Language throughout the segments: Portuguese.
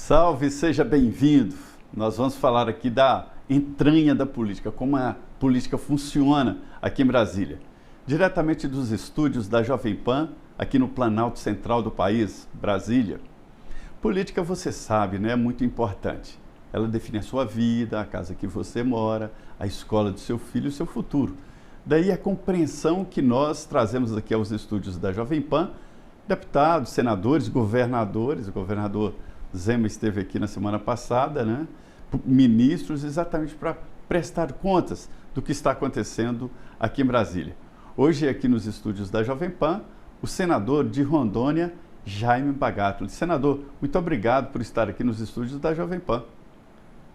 Salve, seja bem-vindo. Nós vamos falar aqui da entranha da política, como a política funciona aqui em Brasília. Diretamente dos estúdios da Jovem Pan, aqui no Planalto Central do país, Brasília. Política, você sabe, né, é muito importante. Ela define a sua vida, a casa que você mora, a escola do seu filho e o seu futuro. Daí a compreensão que nós trazemos aqui aos estúdios da Jovem Pan, deputados, senadores, governadores, o governador Zema esteve aqui na semana passada, né? Ministros, exatamente para prestar contas do que está acontecendo aqui em Brasília. Hoje, aqui nos estúdios da Jovem Pan, o senador de Rondônia, Jaime Bagatoli. Senador, muito obrigado por estar aqui nos estúdios da Jovem Pan.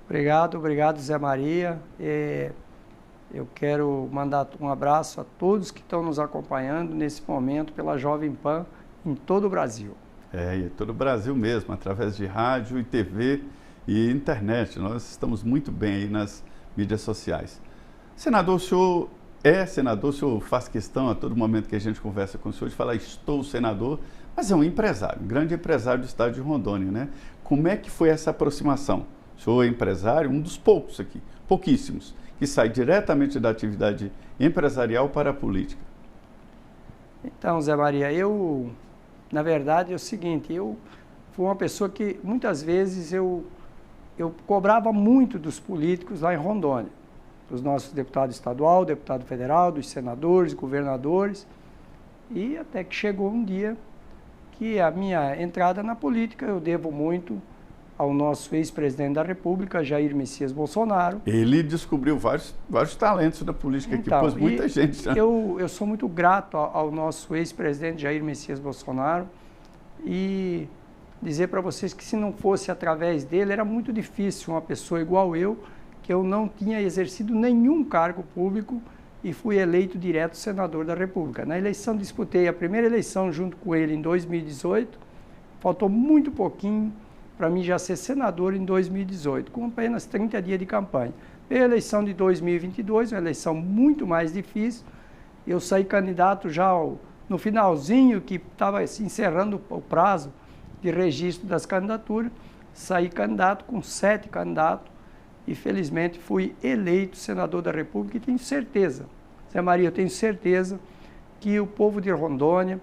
Obrigado, Zé Maria. Eu quero mandar um abraço a todos que estão nos acompanhando nesse momento pela Jovem Pan em todo o Brasil. Em todo o Brasil mesmo, através de rádio e TV e internet. Nós estamos muito bem aí nas mídias sociais. Senador, o senhor é senador, o senhor faz questão a todo momento que a gente conversa com o senhor de falar estou senador, mas é um empresário, um grande empresário do estado de Rondônia, né? Como é que foi essa aproximação? O senhor é empresário, um dos poucos aqui, pouquíssimos, que sai diretamente da atividade empresarial para a política. Então, Zé Maria, na verdade, é o seguinte, eu fui uma pessoa que muitas vezes eu cobrava muito dos políticos lá em Rondônia, dos nossos deputados estadual, deputado federal, dos senadores, governadores, e até que chegou um dia que a minha entrada na política eu devo muito ao nosso ex-presidente da República, Jair Messias Bolsonaro. Ele descobriu vários talentos da política, que pôs muita gente. Né? Eu sou muito grato ao nosso ex-presidente Jair Messias Bolsonaro e dizer para vocês que se não fosse através dele, era muito difícil uma pessoa igual eu, que eu não tinha exercido nenhum cargo público e fui eleito direto senador da República. Na eleição, disputei a primeira eleição junto com ele em 2018, faltou muito pouquinho para mim já ser senador em 2018, com apenas 30 dias de campanha. Veio a eleição de 2022, uma eleição muito mais difícil. Eu saí candidato já no finalzinho, que estava encerrando o prazo de registro das candidaturas. Saí candidato com 7 candidatos e, felizmente, fui eleito senador da República e tenho certeza, Zé Maria, eu tenho certeza que o povo de Rondônia,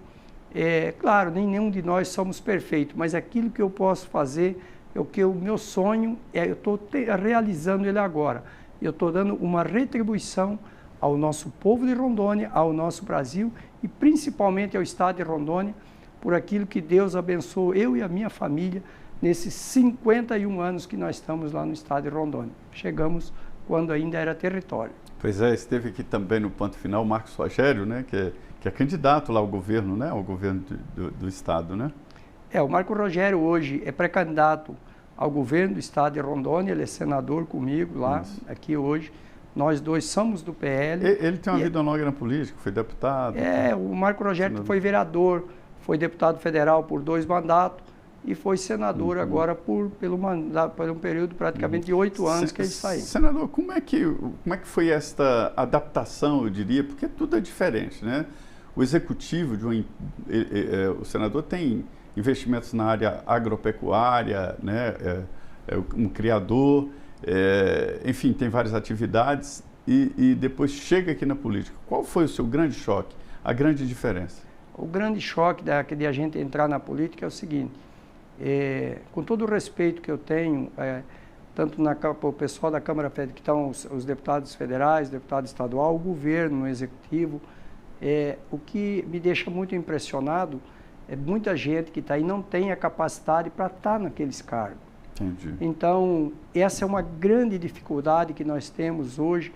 claro, nenhum de nós somos perfeitos, mas aquilo que eu posso fazer, o meu sonho, eu estou realizando ele agora. Eu estou dando uma retribuição ao nosso povo de Rondônia, ao nosso Brasil e principalmente ao estado de Rondônia, por aquilo que Deus abençoou eu e a minha família nesses 51 anos que nós estamos lá no estado de Rondônia. Chegamos quando ainda era território. Pois é, esteve aqui também no ponto final o Marcos Rogério, né, que é candidato lá ao governo, né, ao governo do estado, né? O Marco Rogério hoje é pré-candidato ao governo do estado de Rondônia, ele é senador comigo lá, aqui hoje. Nós dois somos do PL. Ele tem uma vida longa na política, foi deputado. O Marco Rogério foi vereador, foi deputado federal por 2 mandatos e foi senador agora pelo um período praticamente de 8 anos que ele saiu. Senador, como é que foi esta adaptação, eu diria, porque tudo é diferente, né? O executivo, o senador tem investimentos na área agropecuária, né? Um criador, enfim, tem várias atividades e depois chega aqui na política. Qual foi o seu grande choque, a grande diferença? O grande choque de a gente entrar na política é o seguinte, com todo o respeito que eu tenho, tanto para o pessoal da Câmara Federal, que estão os deputados federais, deputado estadual, o governo, o executivo, o que me deixa muito impressionado é muita gente que está aí não tem a capacidade para estar naqueles cargos. Entendi. Então, essa é uma grande dificuldade que nós temos hoje.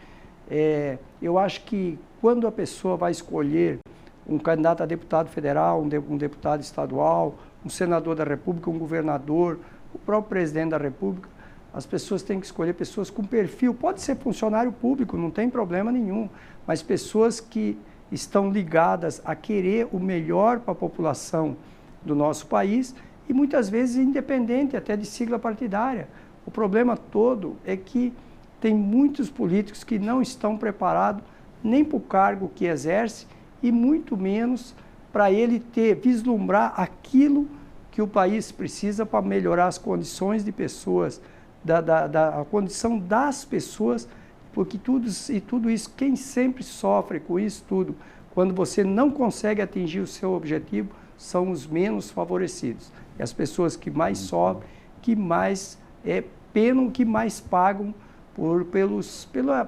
Eu acho que quando a pessoa vai escolher um candidato a deputado federal, um deputado estadual, um senador da República, um governador, o próprio presidente da República, as pessoas têm que escolher pessoas com perfil. Pode ser funcionário público, não tem problema nenhum, mas pessoas que estão ligadas a querer o melhor para a população do nosso país e muitas vezes independente até de sigla partidária. O problema todo é que tem muitos políticos que não estão preparados nem para o cargo que exerce e muito menos para ele vislumbrar aquilo que o país precisa para melhorar as condições de pessoas, a condição das pessoas, porque tudo isso, quem sempre sofre com isso tudo, quando você não consegue atingir o seu objetivo, são os menos favorecidos. E as pessoas que mais sofrem, que mais penam, que mais pagam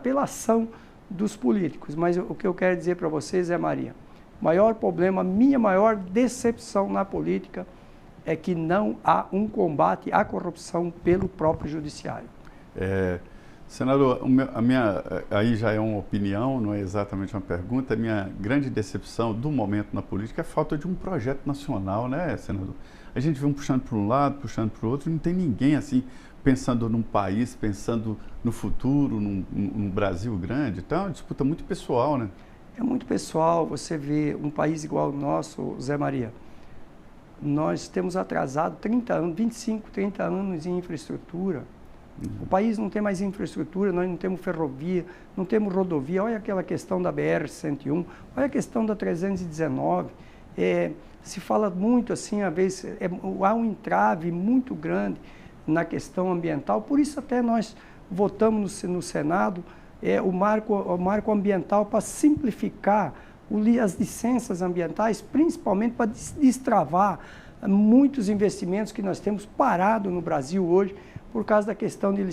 pela ação dos políticos. Mas o que eu quero dizer para vocês Maria, maior problema, minha maior decepção na política é que não há um combate à corrupção pelo próprio judiciário. Senador, aí já é uma opinião, não é exatamente uma pergunta. A minha grande decepção do momento na política é a falta de um projeto nacional, né, senador? A gente vem puxando para um lado, puxando para o outro, e não tem ninguém assim pensando num país, pensando no futuro, num Brasil grande. Então, é uma disputa muito pessoal, né? É muito pessoal. Você vê um país igual o nosso, Zé Maria, nós temos atrasado 30 anos, 25, 30 anos em infraestrutura. O país não tem mais infraestrutura, nós não temos ferrovia, não temos rodovia. Olha aquela questão da BR-101, olha a questão da 319. Se fala muito assim, às vezes, há um entrave muito grande na questão ambiental. Por isso até nós votamos no Senado o marco ambiental para simplificar as licenças ambientais, principalmente para destravar muitos investimentos que nós temos parado no Brasil hoje, por causa da questão de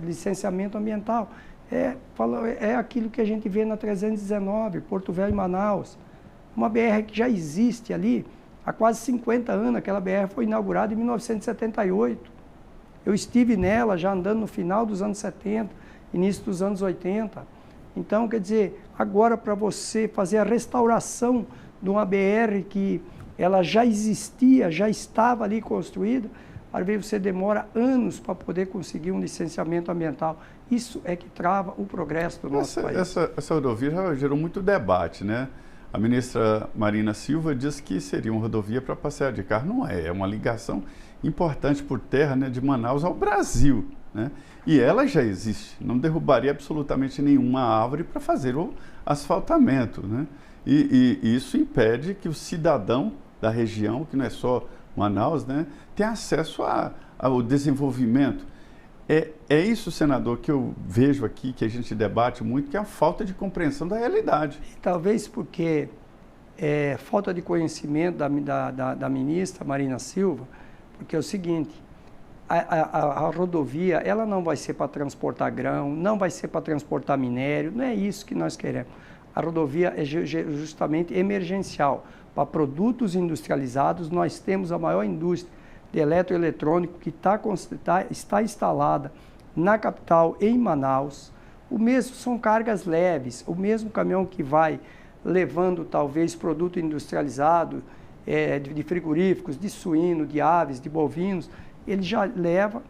licenciamento ambiental. É aquilo que a gente vê na 319, Porto Velho e Manaus. Uma BR que já existe ali há quase 50 anos. Aquela BR foi inaugurada em 1978. Eu estive nela já andando no final dos anos 70, início dos anos 80. Então, quer dizer, agora para você fazer a restauração de uma BR que ela já existia, já estava ali construída, às vezes você demora anos para poder conseguir um licenciamento ambiental. Isso é que trava o progresso do nosso país. Essa rodovia já gerou muito debate, né? A ministra Marina Silva disse que seria uma rodovia para passear de carro. Não é, é uma ligação importante por terra, né, de Manaus ao Brasil, né? E ela já existe, não derrubaria absolutamente nenhuma árvore para fazer o asfaltamento, né? E isso impede que o cidadão da região, que não é só Manaus, né, tenha acesso ao desenvolvimento. É isso, senador, que eu vejo aqui, que a gente debate muito, que é a falta de compreensão da realidade. Talvez porque falta de conhecimento da ministra Marina Silva, porque é o seguinte, a rodovia, ela não vai ser para transportar grão, não vai ser para transportar minério, não é isso que nós queremos. A rodovia é justamente emergencial. Para produtos industrializados, nós temos a maior indústria de eletroeletrônico que está instalada na capital, em Manaus. O mesmo são cargas leves, o mesmo caminhão que vai levando talvez produto industrializado, de frigoríficos, de suíno, de aves, de bovinos, ele já leva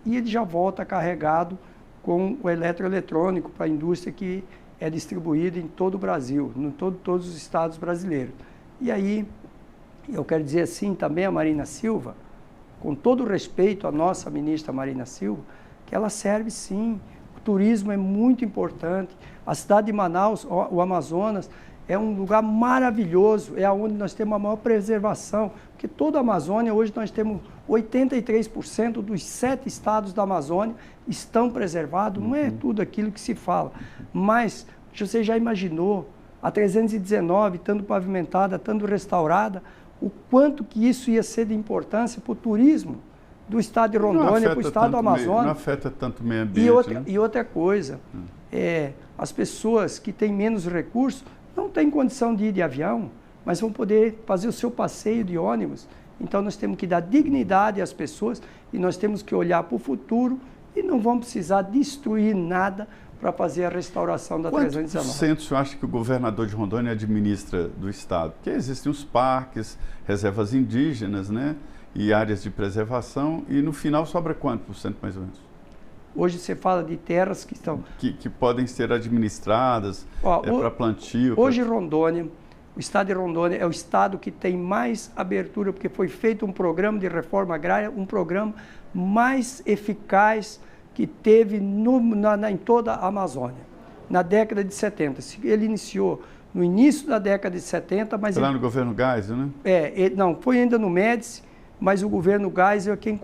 e ele já volta carregado com o eletroeletrônico para a indústria que é distribuída em todo o Brasil, em todos os estados brasileiros. E aí, eu quero dizer assim também a Marina Silva, com todo o respeito à nossa ministra Marina Silva, que ela serve sim. O turismo é muito importante. A cidade de Manaus, o Amazonas, é um lugar maravilhoso, é onde nós temos a maior preservação, porque toda a Amazônia, hoje nós temos 83% dos 7 estados da Amazônia estão preservados, não é tudo aquilo que se fala, mas você já imaginou a 319 estando pavimentada, estando restaurada, o quanto que isso ia ser de importância para o turismo do estado de Rondônia, para o estado do Amazonas. Não afeta tanto o meio ambiente. E outra coisa, as pessoas que têm menos recursos não têm condição de ir de avião, mas vão poder fazer o seu passeio de ônibus. Então nós temos que dar dignidade às pessoas e nós temos que olhar para o futuro e não vamos precisar destruir nada para fazer a restauração da 319. Quanto o senhor acha que o governador de Rondônia administra do estado? Porque existem os parques, reservas indígenas, né, e áreas de preservação, e no final sobra quanto por cento mais ou menos? Hoje você fala de terras que estão... Que podem ser administradas para plantio. Hoje Rondônia, o estado de Rondônia é o estado que tem mais abertura, porque foi feito um programa de reforma agrária, um programa mais eficaz que teve em toda a Amazônia, na década de 70. Ele iniciou no início da década de 70, mas... Foi lá no governo Geisel, né? Não, foi ainda no Médici, mas o governo Geisel é quem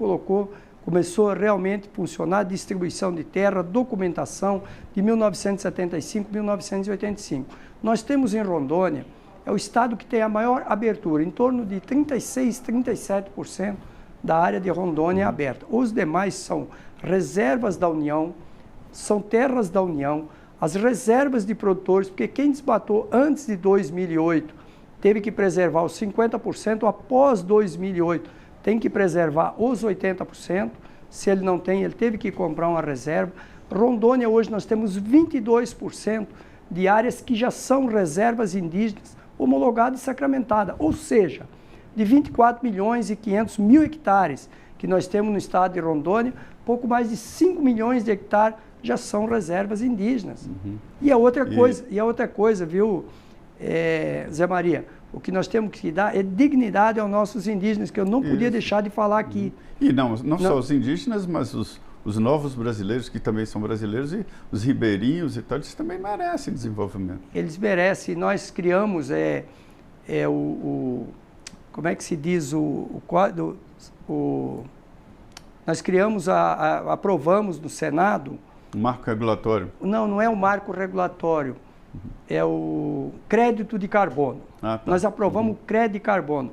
começou a realmente funcionar a distribuição de terra, documentação de 1975, 1985. Nós temos em Rondônia, é o estado que tem a maior abertura, em torno de 36%, 37% da área de Rondônia aberta. Os demais são reservas da União, são terras da União, as reservas de produtores, porque quem desmatou antes de 2008 teve que preservar os 50%, após 2008 tem que preservar os 80%, se ele não tem, ele teve que comprar uma reserva. Rondônia, hoje, nós temos 22% de áreas que já são reservas indígenas homologadas e sacramentadas, ou seja, de 24 milhões e 500 mil hectares que nós temos no estado de Rondônia, pouco mais de 5 milhões de hectares já são reservas indígenas. E a outra coisa, viu, Zé Maria, o que nós temos que dar é dignidade aos nossos indígenas, que eu não podia deixar de falar aqui. E não só os indígenas, mas os novos brasileiros, que também são brasileiros, e os ribeirinhos e tal, eles também merecem desenvolvimento. Eles merecem. Nós criamos, como é que se diz, nós criamos, aprovamos no Senado... O marco regulatório? Não é o marco regulatório, é o crédito de carbono. Ah, tá. Nós aprovamos o crédito de carbono.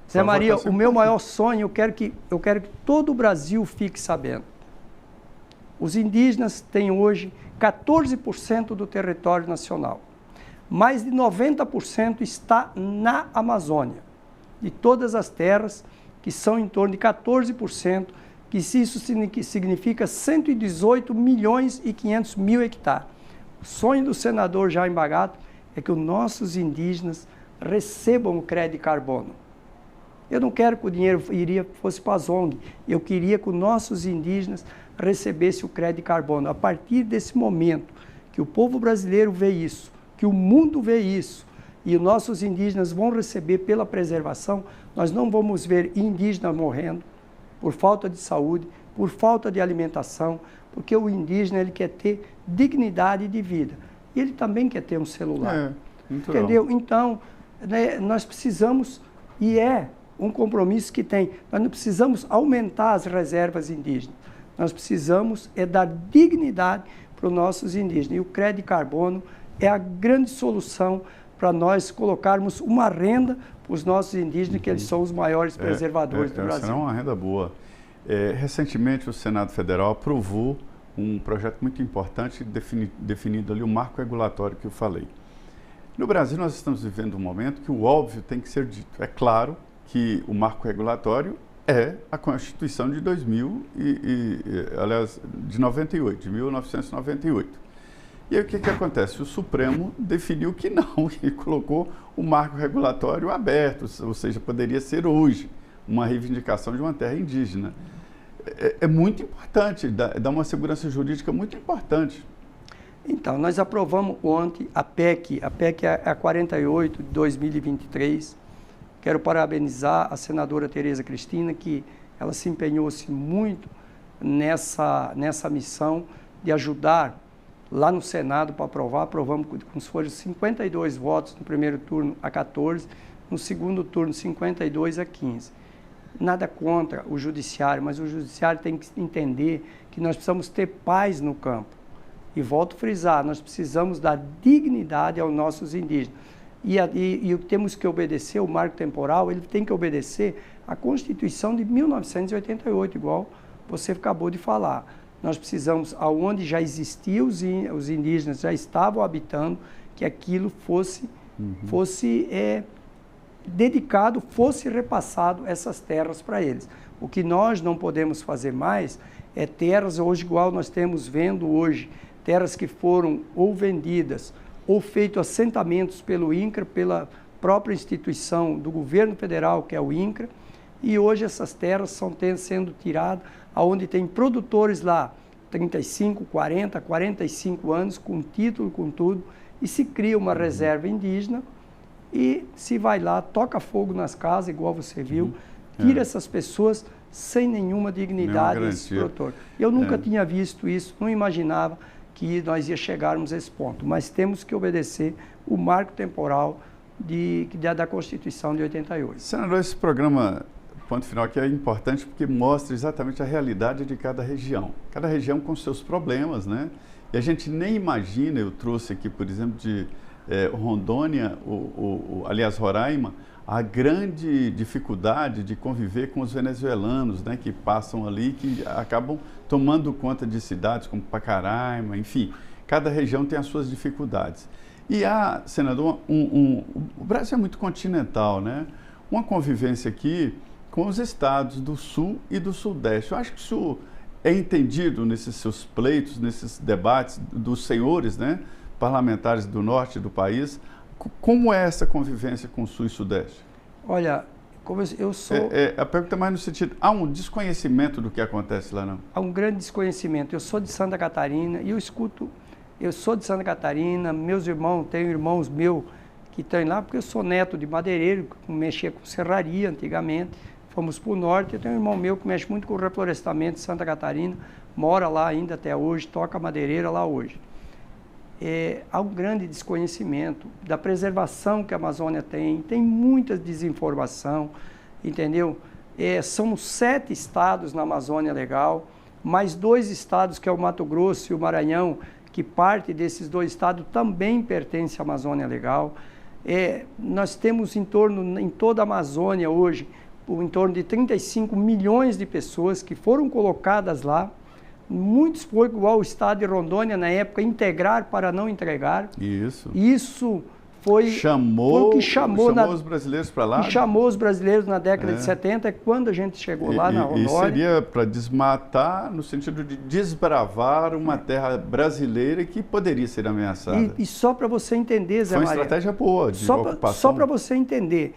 Zé Maria, o meu maior sonho, eu quero que todo o Brasil fique sabendo. Os indígenas têm hoje 14% do território nacional. Mais de 90% está na Amazônia. De todas as terras, que são em torno de 14%, que isso significa 118 milhões e 500 mil hectares. O sonho do senador Jaime Bagato é que os nossos indígenas recebam o crédito de carbono. Eu não quero que o dinheiro fosse para a ZONG, eu queria que os nossos indígenas recebessem o crédito de carbono. A partir desse momento que o povo brasileiro vê isso, que o mundo vê isso, e os nossos indígenas vão receber pela preservação, nós não vamos ver indígenas morrendo por falta de saúde, por falta de alimentação, porque o indígena ele quer ter dignidade de vida. E ele também quer ter um celular. Entendeu? Então, nós precisamos, e é um compromisso que tem, nós não precisamos aumentar as reservas indígenas, nós precisamos dar dignidade para os nossos indígenas. E o crédito de carbono é a grande solução para nós colocarmos uma renda para os nossos indígenas, que eles são os maiores preservadores do Brasil. Será uma renda boa. Recentemente, o Senado Federal aprovou um projeto muito importante, definindo ali o marco regulatório que eu falei. No Brasil, nós estamos vivendo um momento que o óbvio tem que ser dito. É claro que o marco regulatório é a Constituição de aliás, de 98, de 1998. E aí o que acontece? O Supremo definiu que não, e colocou o marco regulatório aberto, ou seja, poderia ser hoje uma reivindicação de uma terra indígena. É muito importante, dá uma segurança jurídica muito importante. Então, nós aprovamos ontem a PEC é a 48 de 2023. Quero parabenizar a senadora Tereza Cristina, que ela se empenhou-se muito nessa missão de ajudar lá no Senado para aprovar. Aprovamos com se foram 52 votos no primeiro turno a 14, no segundo turno 52 a 15. Nada contra o judiciário, mas o judiciário tem que entender que nós precisamos ter paz no campo. E volto a frisar, nós precisamos dar dignidade aos nossos indígenas. E temos que obedecer, o marco temporal, ele tem que obedecer à Constituição de 1988, igual você acabou de falar. Nós precisamos, aonde já existiam os indígenas, já estavam habitando, que aquilo fosse dedicado, fosse repassado essas terras para eles. O que nós não podemos fazer mais é terras, hoje igual nós temos vendo hoje, terras que foram ou vendidas ou feitos assentamentos pelo INCRA, pela própria instituição do governo federal, que é o INCRA, e hoje essas terras estão sendo tiradas, onde tem produtores lá, 35, 40, 45 anos, com título, com tudo, e se cria uma reserva indígena, e se vai lá, toca fogo nas casas, igual você viu, tira essas pessoas sem nenhuma dignidade desse produtor. Eu nunca tinha visto isso, não imaginava que nós ia chegarmos a esse ponto, mas temos que obedecer o marco temporal da Constituição de 88. Senador, esse programa ponto final aqui é importante porque mostra exatamente a realidade de cada região. Cada região com seus problemas, né? E a gente nem imagina, eu trouxe aqui, por exemplo, de Rondônia, aliás, Roraima, a grande dificuldade de conviver com os venezuelanos, né, que passam ali, que acabam tomando conta de cidades como Pacaraima, enfim, cada região tem as suas dificuldades. E há, senador, o Brasil é muito continental, né? Uma convivência aqui com os estados do Sul e do Sudeste. Eu acho que isso é entendido nesses seus pleitos, nesses debates dos senhores, né, parlamentares do norte do país. Como é essa convivência com o Sul e Sudeste? Olha, como eu sou... A pergunta é mais no sentido, há um desconhecimento do que acontece lá, não? Há um grande desconhecimento. Eu sou de Santa Catarina e eu sou de Santa Catarina, meus irmãos, tenho irmãos meus que estão lá, porque eu sou neto de madeireiro, que mexia com serraria antigamente, fomos para o norte, eu tenho um irmão meu que mexe muito com o reflorestamento de Santa Catarina, mora lá ainda até hoje, toca madeireira lá hoje. Há um grande desconhecimento da preservação que a Amazônia tem muita desinformação, entendeu? São 7 estados na Amazônia Legal, mais 2 estados, que é o Mato Grosso e o Maranhão, que parte desses 2 estados também pertence à Amazônia Legal. Nós temos em toda a Amazônia hoje, em torno de 35 milhões de pessoas que foram colocadas lá. Muitos foi igual o estado de Rondônia na época, integrar para não entregar. Isso foi o que chamou os brasileiros para lá. E chamou os brasileiros na década de 70, quando a gente chegou lá na Rondônia. E seria para desmatar, no sentido de desbravar uma terra brasileira que poderia ser ameaçada. E só para você entender, Zé Maria. Foi uma estratégia boa de ocupação. Só para você entender.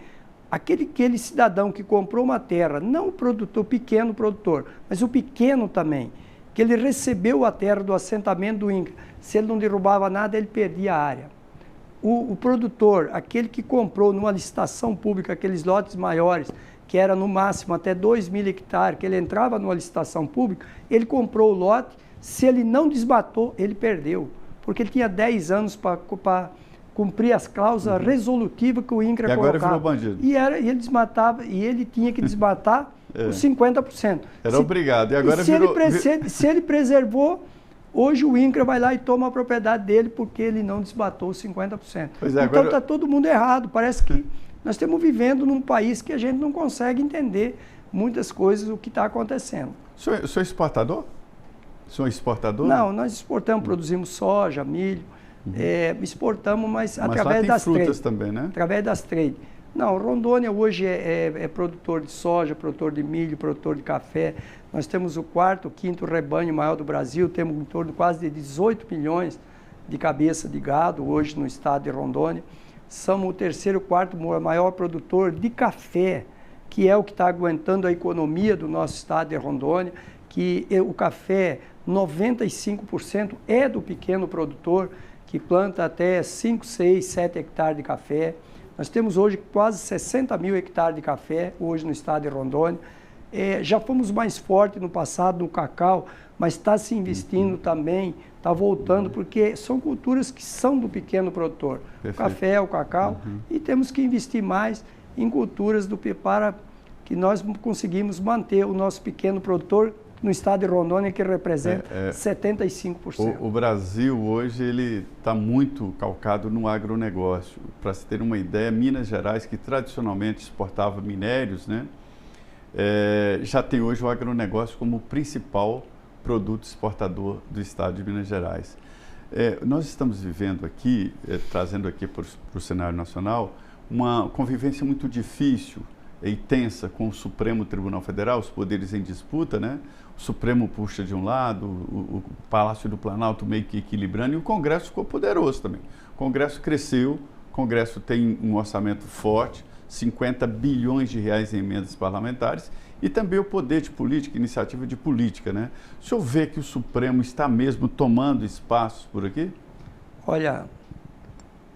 Aquele cidadão que comprou uma terra, não o pequeno produtor, mas o pequeno também, que ele recebeu a terra do assentamento do INCRA, se ele não derrubava nada, ele perdia a área. O produtor, aquele que comprou numa licitação pública, aqueles lotes maiores, que era no máximo até 2.000 hectares, que ele entrava numa licitação pública, ele comprou o lote, se ele não desmatou, ele perdeu, porque ele tinha 10 anos para cumprir as cláusulas resolutivas que o INCRA colocava. E agora virou bandido. E ele desmatava, e ele tinha que desmatar os 50%. Era obrigado. E agora se ele preservou, hoje o INCRA vai lá e toma a propriedade dele porque ele não desmatou os 50%. Então está todo mundo errado. Parece que nós estamos vivendo num país que a gente não consegue entender muitas coisas, o que está acontecendo. O senhor é exportador? O senhor é exportador? Não, nós exportamos, produzimos soja, milho. Exportamos, mas através das frutas também, né? Através das trade. Não, Rondônia hoje é produtor de soja, produtor de milho, produtor de café. Nós temos o 4º, 5º rebanho maior do Brasil, temos em torno de quase de 18 milhões de cabeça de gado hoje no estado de Rondônia. Somos o 3º, 4º maior produtor de café, que é o que está aguentando a economia do nosso estado de Rondônia, que o café, 95% é do pequeno produtor, que planta até 5, 6, 7 hectares de café. Nós temos hoje quase 60 mil hectares de café, hoje no estado de Rondônia. Já fomos mais fortes no passado no cacau, mas está se investindo também, está voltando, porque são culturas que são do pequeno produtor. Perfeito. O café, o cacau, e temos que investir mais em culturas para que nós conseguimos manter o nosso pequeno produtor no estado de Rondônia, que representa 75%. O Brasil hoje ele está muito calcado no agronegócio. Para se ter uma ideia, Minas Gerais, que tradicionalmente exportava minérios, né, já tem hoje o agronegócio como o principal produto exportador do estado de Minas Gerais. Nós estamos vivendo aqui, trazendo aqui para o cenário nacional, uma convivência muito difícil e tensa com o Supremo Tribunal Federal, os poderes em disputa, né? O Supremo puxa de um lado, o Palácio do Planalto meio que equilibrando, e o Congresso ficou poderoso também. O Congresso cresceu, o Congresso tem um orçamento forte, 50 bilhões de reais em emendas parlamentares, e também o poder de política, iniciativa de política, né? O senhor vê que o Supremo está mesmo tomando espaços por aqui? Olha,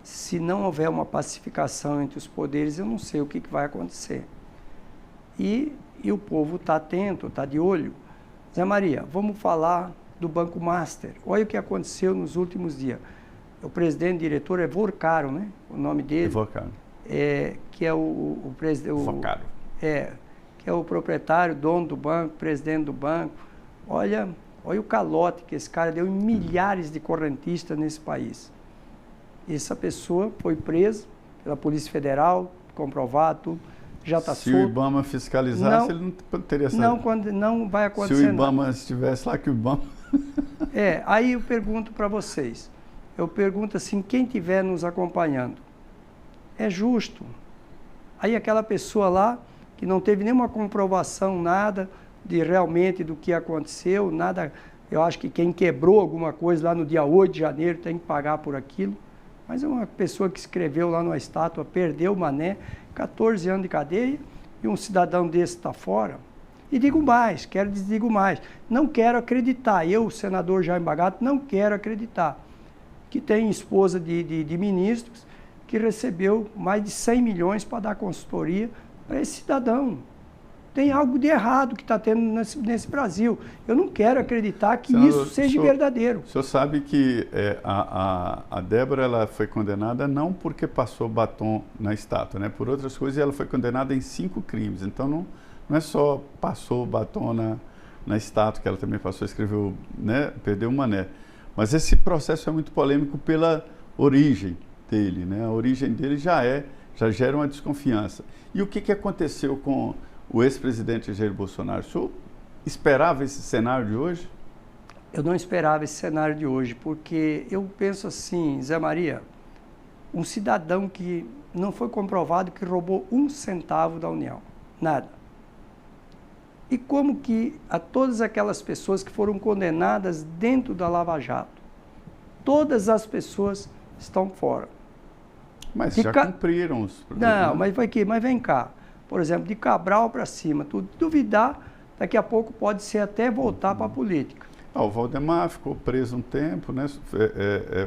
se não houver uma pacificação entre os poderes, eu não sei o que vai acontecer. E o povo está atento, está de olho. Zé Maria, vamos falar do Banco Master. Olha o que aconteceu nos últimos dias. O presidente, diretor é Vorcaro, né? O nome dele. Vorcaro. Que é o presidente. Vorcaro. que é o proprietário, dono do banco, presidente do banco. Olha o calote que esse cara deu em milhares de correntistas nesse país. Essa pessoa foi presa pela Polícia Federal, comprovado, tudo, já está solto. Se o IBAMA fiscalizasse, ele não teria saído. Não vai acontecer nada. Se o IBAMA estivesse lá, que o IBAMA... Aí eu pergunto para vocês, eu pergunto assim, quem estiver nos acompanhando, é justo? Aí aquela pessoa lá, que não teve nenhuma comprovação, nada de realmente do que aconteceu, nada, eu acho que quem quebrou alguma coisa lá no dia 8 de janeiro tem que pagar por aquilo, mas é uma pessoa que escreveu lá numa estátua, perdeu o mané, 14 anos de cadeia, e um cidadão desse está fora. E digo mais, não quero acreditar, eu, senador Jaime Bagato, não quero acreditar que tem esposa de ministros que recebeu mais de 100 milhões para dar consultoria para esse cidadão. Tem algo de errado que está tendo nesse Brasil. Eu não quero acreditar que isso seja verdadeiro. O senhor sabe que a Débora ela foi condenada não porque passou batom na estátua, né? Por outras coisas, ela foi condenada em 5 crimes. Então, não é só passou batom na estátua, que ela também passou, escreveu, né? Perdeu o mané. Mas esse processo é muito polêmico pela origem dele, né? A origem dele já gera uma desconfiança. E o que aconteceu com o ex-presidente Jair Bolsonaro? O senhor esperava esse cenário de hoje? Eu não esperava esse cenário de hoje, porque eu penso assim, Zé Maria, um cidadão que não foi comprovado que roubou 1 centavo da União, nada. E como que a todas aquelas pessoas que foram condenadas dentro da Lava Jato, todas as pessoas estão fora. Mas já cumpriram os... Não, mas vem cá. Por exemplo, de Cabral para cima, tu duvidar, daqui a pouco pode ser até voltar para a política. O Valdemar ficou preso um tempo, né?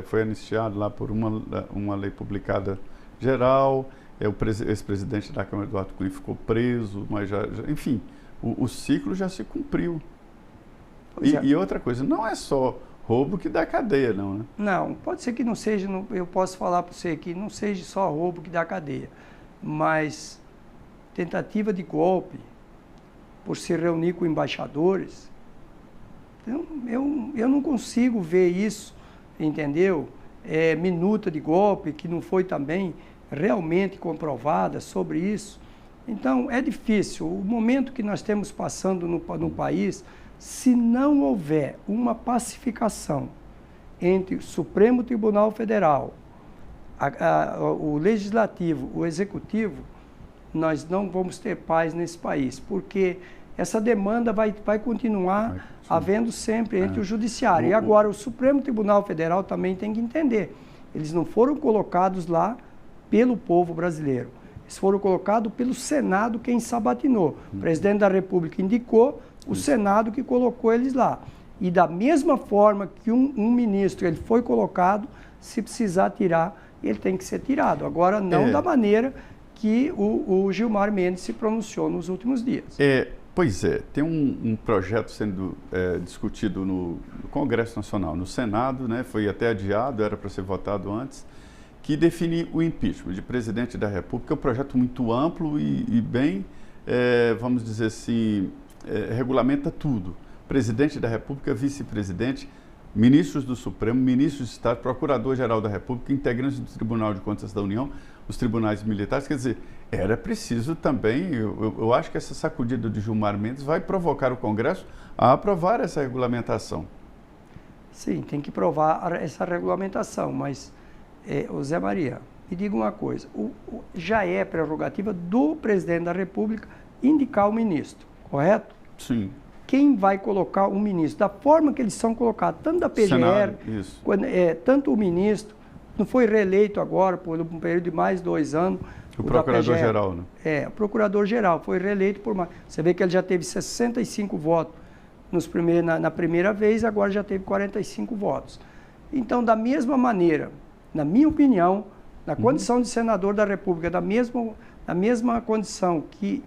Foi anistiado lá por uma lei publicada geral, o ex-presidente da Câmara, Eduardo Cunha, ficou preso, mas enfim, o ciclo já se cumpriu. E outra coisa, não é só roubo que dá cadeia, não, né? Não, pode ser que não seja, eu posso falar para você que não seja só roubo que dá cadeia, mas tentativa de golpe por se reunir com embaixadores, eu não consigo ver isso, entendeu? Minuta de golpe que não foi também realmente comprovada sobre isso. Então, é difícil. O momento que nós estamos passando no país, se não houver uma pacificação entre o Supremo Tribunal Federal, o Legislativo, o Executivo, nós não vamos ter paz nesse país, porque essa demanda vai continuar havendo sempre entre o Judiciário. E agora o Supremo Tribunal Federal também tem que entender, eles não foram colocados lá pelo povo brasileiro, eles foram colocados pelo Senado, quem sabatinou. O presidente da República indicou, o Senado que colocou eles lá. E da mesma forma que um ministro ele foi colocado, se precisar tirar, ele tem que ser tirado. Agora, não da maneira que o Gilmar Mendes se pronunciou nos últimos dias. Pois é, tem um projeto sendo discutido no Congresso Nacional, no Senado, né, foi até adiado, era para ser votado antes, que define o impeachment de presidente da República. É um projeto muito amplo e bem, vamos dizer assim, regulamenta tudo. Presidente da República, vice-presidente, ministros do Supremo, ministros de Estado, procurador-geral da República, integrantes do Tribunal de Contas da União, os tribunais militares. Quer dizer, era preciso também, eu acho que essa sacudida de Gilmar Mendes vai provocar o Congresso a aprovar essa regulamentação. Sim, tem que provar essa regulamentação, mas, Zé Maria, me diga uma coisa, já é prerrogativa do presidente da República indicar o ministro, correto? Sim. Quem vai colocar o ministro? Da forma que eles são colocados, tanto da PGR, Senado, tanto o ministro, não foi reeleito agora, por um período de mais 2 anos. O procurador-geral, né? O procurador-geral foi reeleito por mais. Você vê que ele já teve 65 votos na primeira vez, agora já teve 45 votos. Então, da mesma maneira, na minha opinião, na condição de senador da República, na mesma condição que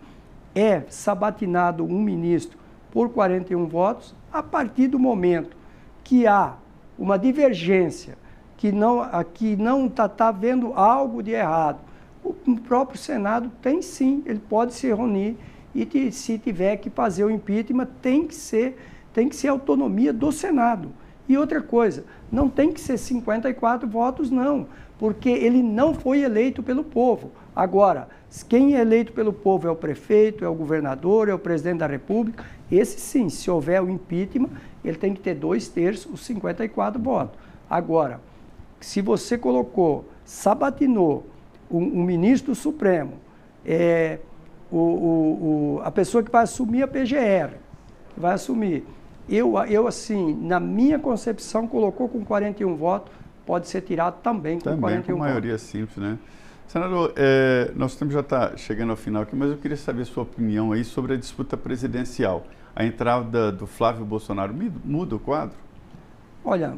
é sabatinado um ministro por 41 votos, a partir do momento que há uma divergência, que não está havendo algo de errado, o próprio Senado tem sim, ele pode se reunir e se tiver que fazer o impeachment, tem que ser autonomia do Senado. E outra coisa, não tem que ser 54 votos, não, porque ele não foi eleito pelo povo. Agora, quem é eleito pelo povo é o prefeito, é o governador, é o presidente da República. Esse sim, se houver o impeachment, ele tem que ter 2/3, os 54 votos. Agora, se você sabatinou um ministro do Supremo, a pessoa que vai assumir a PGR, que vai assumir, eu assim, na minha concepção, colocou com 41 votos, pode ser tirado também com 41 votos. Também com maioria simples, né? Senador, nosso tempo já está chegando ao final aqui, mas eu queria saber a sua opinião aí sobre a disputa presidencial. A entrada do Flávio Bolsonaro muda o quadro? Olha,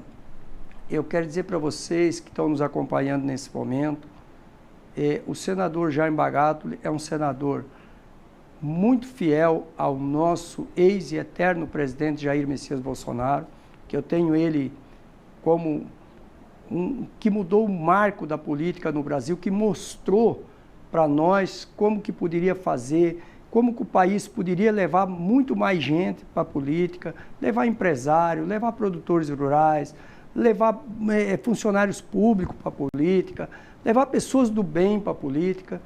eu quero dizer para vocês que estão nos acompanhando nesse momento, o senador Jaime Bagatoli é um senador muito fiel ao nosso ex e eterno presidente Jair Messias Bolsonaro, que eu tenho ele como que mudou o marco da política no Brasil, que mostrou para nós como que poderia fazer, como que o país poderia levar muito mais gente para a política, levar empresário, levar produtores rurais, levar funcionários públicos para a política, levar pessoas do bem para a política.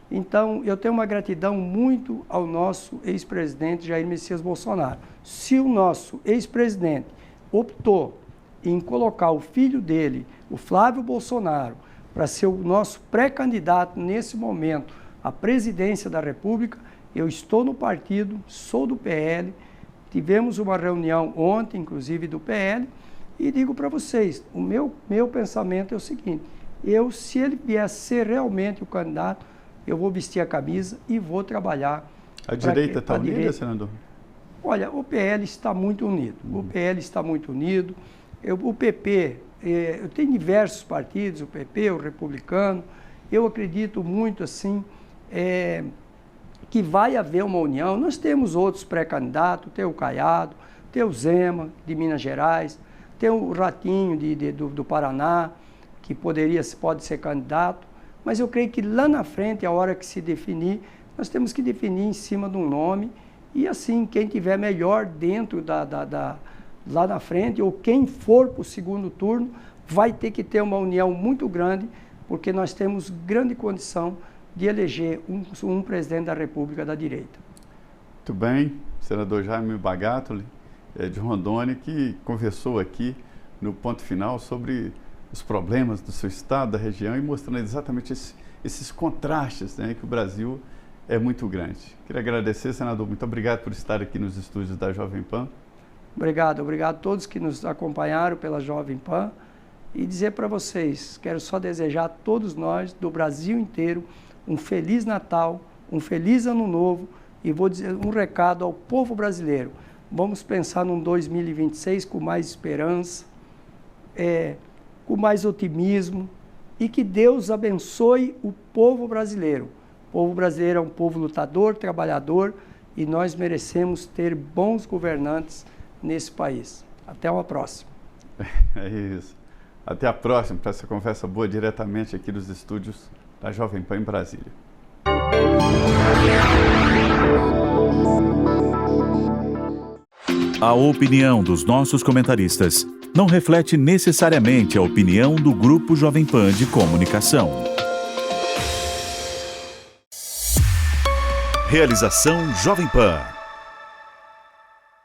Então, eu tenho uma gratidão muito ao nosso ex-presidente Jair Messias Bolsonaro. Se o nosso ex-presidente optou em colocar o filho dele, o Flávio Bolsonaro, para ser o nosso pré-candidato nesse momento à presidência da República, eu estou no partido, sou do PL, tivemos uma reunião ontem, inclusive, do PL, e digo para vocês, o meu pensamento é o seguinte, se ele vier a ser realmente o candidato, eu vou vestir a camisa e vou trabalhar. A direita está unida, senador? Olha, o PL está muito unido. O PL está muito unido. O PP, eu tenho diversos partidos, o PP, o Republicano. Eu acredito muito, assim, que vai haver uma união. Nós temos outros pré-candidatos, tem o Caiado, tem o Zema, de Minas Gerais, tem o Ratinho, do Paraná, que pode ser candidato. Mas eu creio que lá na frente, a hora que se definir, nós temos que definir em cima de um nome e assim, quem tiver melhor dentro lá na frente, ou quem for para o segundo turno, vai ter que ter uma união muito grande, porque nós temos grande condição de eleger um presidente da República da direita. Muito bem, senador Jaime Bagatoli, de Rondônia, que conversou aqui no Ponto Final sobre os problemas do seu estado, da região, e mostrando exatamente esses contrastes, né, que o Brasil é muito grande. Queria agradecer, senador, muito obrigado por estar aqui nos estúdios da Jovem Pan. Obrigado a todos que nos acompanharam pela Jovem Pan e dizer para vocês, quero só desejar a todos nós, do Brasil inteiro, um Feliz Natal, um Feliz Ano Novo e vou dizer um recado ao povo brasileiro. Vamos pensar num 2026 com mais esperança, com mais otimismo e que Deus abençoe o povo brasileiro. O povo brasileiro é um povo lutador, trabalhador e nós merecemos ter bons governantes nesse país. Até uma próxima. É isso. Até a próxima para essa conversa boa diretamente aqui dos estúdios da Jovem Pan em Brasília. A opinião dos nossos comentaristas não reflete necessariamente a opinião do Grupo Jovem Pan de Comunicação. Realização Jovem Pan.